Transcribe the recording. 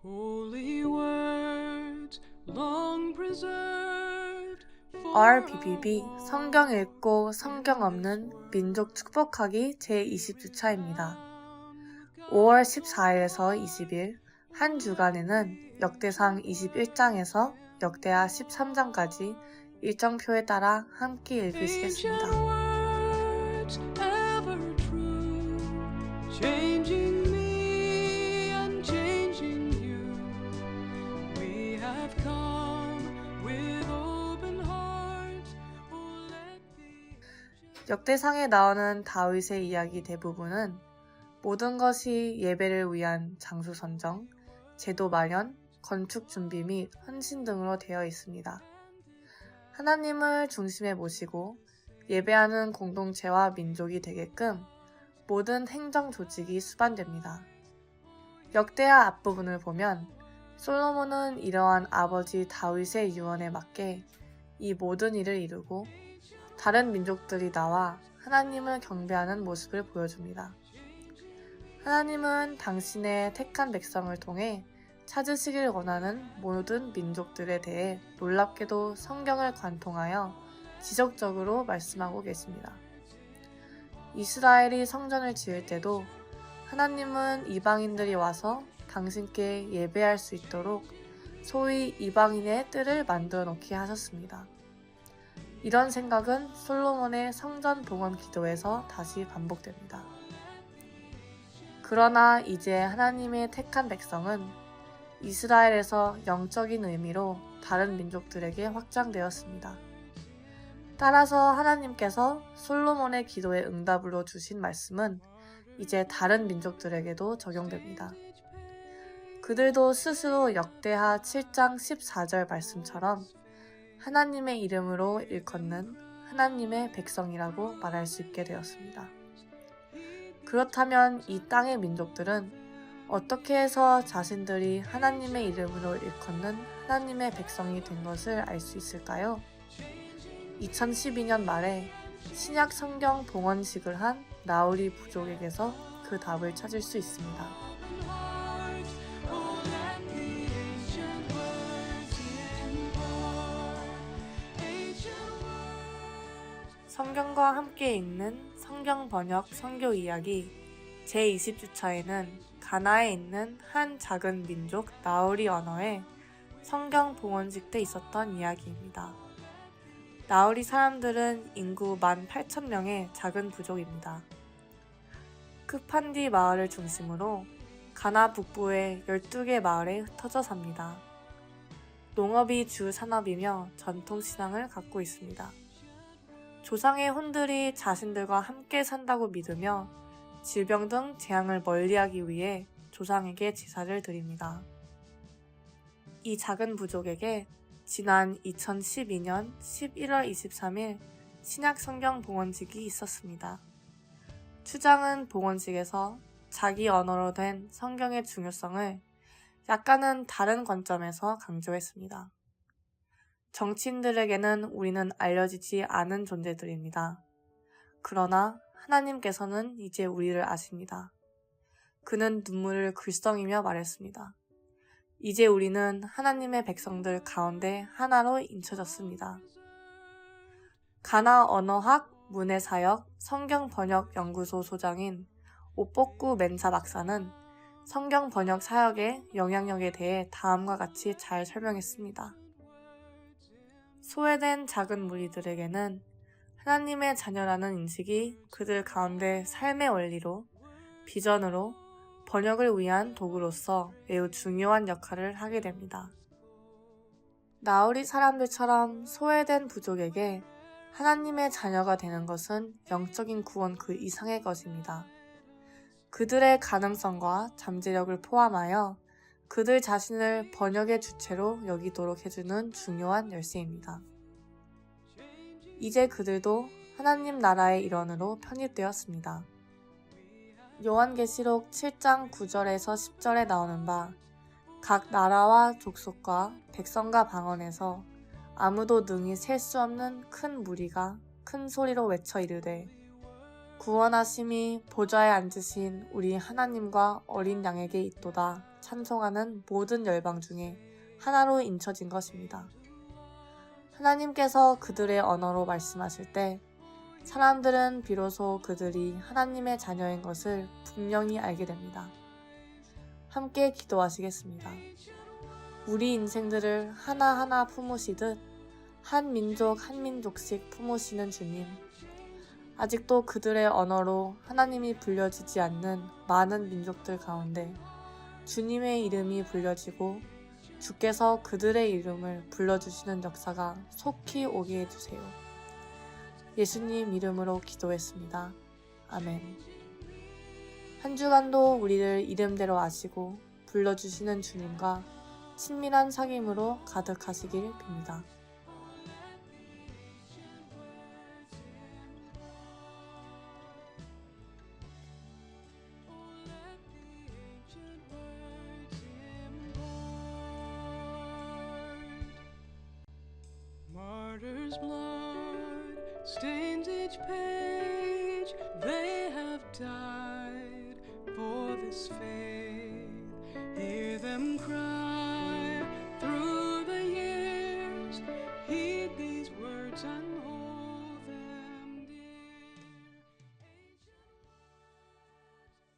Holy words long preserved RBBB 성경 읽고 성경 없는 민족 축복하기 제20주차입니다. 5월 14일에서 20일 한 주간에는 역대상 21장에서 역대하 13장까지 일정표에 따라 함께 읽으시겠습니다. words ever true, changing me and changing you. We have come with open hearts. Oh, let the 역대상에 나오는 다윗의 이야기 대부분은 모든 것이 예배를 위한 장소 선정, 제도 마련, 건축 준비 및 헌신 등으로 되어 있습니다. 하나님을 중심에 모시고 예배하는 공동체와 민족이 되게끔 모든 행정 조직이 수반됩니다. 역대하 앞부분을 보면 솔로몬은 이러한 아버지 다윗의 유언에 맞게 이 모든 일을 이루고 다른 민족들이 나와 하나님을 경배하는 모습을 보여줍니다. 하나님은 당신의 택한 백성을 통해 찾으시길 원하는 모든 민족들에 대해 놀랍게도 성경을 관통하여 지속적으로 말씀하고 계십니다. 이스라엘이 성전을 지을 때도 하나님은 이방인들이 와서 당신께 예배할 수 있도록 소위 이방인의 뜰을 만들어 놓게 하셨습니다. 이런 생각은 솔로몬의 성전 봉헌 기도에서 다시 반복됩니다. 그러나 이제 하나님의 택한 백성은 이스라엘에서 영적인 의미로 다른 민족들에게 확장되었습니다. 따라서 하나님께서 솔로몬의 기도의 응답으로 주신 말씀은 이제 다른 민족들에게도 적용됩니다. 그들도 스스로 역대하 7장 14절 말씀처럼 하나님의 이름으로 일컫는 하나님의 백성이라고 말할 수 있게 되었습니다. 그렇다면 이 땅의 민족들은 어떻게 해서 자신들이 하나님의 이름으로 일컫는 하나님의 백성이 된 것을 알 수 있을까요? 2012년 말에 신약 성경 봉헌식을 한 나우리 부족에게서 그 답을 찾을 수 있습니다. hearts. Oh, let the ancient words impart. Ancient words. 성경과 함께 읽는 성경 번역 성교 이야기 제20주차에는 가나에 있는 한 작은 민족 나우리 언어의 성경 봉헌식 때 있었던 이야기입니다. 나우리 사람들은 인구 18,000명의 작은 부족입니다. 크판디 마을을 중심으로 가나 북부의 12개 마을에 흩어져 삽니다. 농업이 주 산업이며 전통 신앙을 갖고 있습니다. 조상의 혼들이 자신들과 함께 산다고 믿으며 질병 등 재앙을 멀리하기 위해 조상에게 제사를 드립니다. 이 작은 부족에게 지난 2012년 11월 23일 신약 성경 봉헌식이 있었습니다. 추장은 봉헌식에서 자기 언어로 된 성경의 중요성을 약간은 다른 관점에서 강조했습니다. 정치인들에게는 우리는 알려지지 않은 존재들입니다. 그러나 하나님께서는 이제 우리를 아십니다. 그는 눈물을 글썽이며 말했습니다. 이제 우리는 하나님의 백성들 가운데 하나로 인쳐졌습니다. 가나 언어학 문해사역 성경번역연구소 소장인 오뽀꾸 멘사 박사는 성경 번역 사역의 영향력에 대해 다음과 같이 잘 설명했습니다. 소외된 작은 무리들에게는 하나님의 자녀라는 인식이 그들 가운데 삶의 원리로, 비전으로, 번역을 위한 도구로서 매우 중요한 역할을 하게 됩니다. 나우리 사람들처럼 소외된 부족에게 하나님의 자녀가 되는 것은 영적인 구원 그 이상의 것입니다. 그들의 가능성과 잠재력을 포함하여 그들 자신을 번역의 주체로 여기도록 해주는 중요한 열쇠입니다. 이제 그들도 하나님 나라의 일원으로 편입되었습니다. 요한계시록 7장 9절에서 10절에 나오는 바 각 나라와 족속과 백성과 방언에서 아무도 능히 셀 수 없는 큰 무리가 큰 소리로 외쳐 이르되 구원하심이 보좌에 앉으신 우리 하나님과 어린 양에게 있도다 찬송하는 모든 열방 중에 하나로 인쳐진 것입니다. 하나님께서 그들의 언어로 말씀하실 때 사람들은 비로소 그들이 하나님의 자녀인 것을 분명히 알게 됩니다. 함께 기도하시겠습니다. 우리 인생들을 하나하나 품으시듯 한 민족 한 민족씩 품으시는 주님, 아직도 그들의 언어로 하나님이 불려지지 않는 많은 민족들 가운데 주님의 이름이 불려지고 주께서 그들의 이름을 불러주시는 역사가 속히 오게 해주세요. 예수님 이름으로 기도했습니다. 아멘. 한 주간도 우리를 이름대로 아시고 불러주시는 주님과 친밀한 사귐으로 가득하시길 빕니다. Martyr's blood stains each page. They have died.